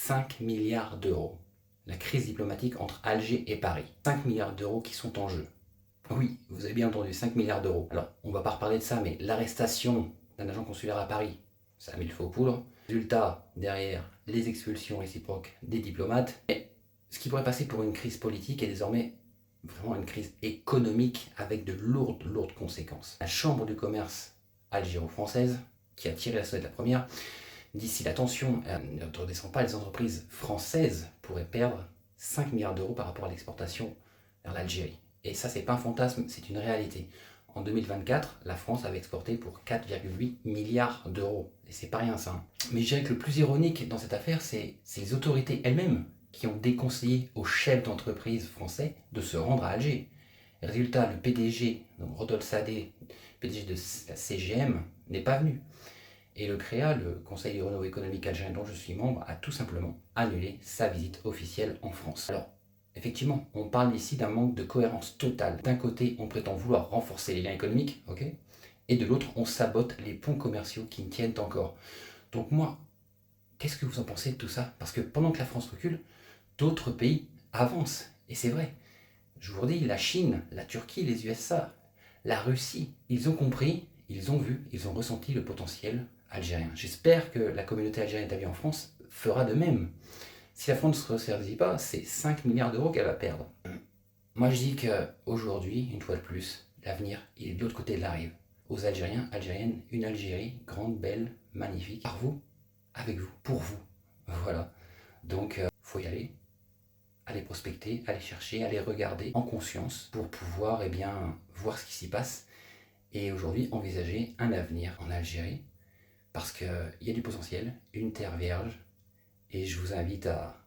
5 milliards d'euros. La crise diplomatique entre Alger et Paris. 5 milliards d'euros qui sont en jeu. Oui, vous avez bien entendu, 5 milliards d'euros. Alors, on va pas reparler de ça, mais l'arrestation d'un agent consulaire à Paris, ça a mis le feu aux poudres. Résultat, derrière, les expulsions réciproques des diplomates. Et ce qui pourrait passer pour une crise politique est désormais vraiment une crise économique avec de lourdes conséquences. La Chambre du commerce algéro-française, qui a tiré la sonnette la première, dit si la tension ne redescend pas, les entreprises françaises pourraient perdre 5 milliards d'euros par rapport à l'exportation vers l'Algérie. Et ça, c'est pas un fantasme, c'est une réalité. En 2024, la France avait exporté pour 4,8 milliards d'euros. Et c'est pas rien ça. Hein. Mais je dirais que le plus ironique dans cette affaire, c'est les autorités elles-mêmes qui ont déconseillé aux chefs d'entreprise français de se rendre à Alger. Résultat, le PDG, donc Rodolphe Sadé, PDG de la CGM, n'est pas venu. Et le CREA, le Conseil du renouveau économique algérien dont je suis membre, a tout simplement annulé sa visite officielle en France. Alors, effectivement, on parle ici d'un manque de cohérence totale. D'un côté, on prétend vouloir renforcer les liens économiques, ok, et de l'autre, on sabote les ponts commerciaux qui tiennent encore. Donc moi, qu'est-ce que vous en pensez de tout ça? Parce que pendant que la France recule, d'autres pays avancent. Et c'est vrai. Je vous redis, la Chine, la Turquie, les USA, la Russie, ils ont compris, ils ont vu, ils ont ressenti le potentiel algérien. J'espère que la communauté algérienne établie en France fera de même. Si la France ne se ressaisit pas, c'est 5 milliards d'euros qu'elle va perdre. Moi je dis qu'aujourd'hui, une fois de plus, l'avenir, il est de l'autre côté de la rive. Aux Algériens, Algériennes, une Algérie grande, belle, magnifique, par vous, avec vous, pour vous. Voilà. Donc, faut y aller. Aller prospecter, aller chercher, aller regarder en conscience pour pouvoir voir ce qui s'y passe et aujourd'hui envisager un avenir en Algérie parce qu'il y a du potentiel, une terre vierge et je vous invite à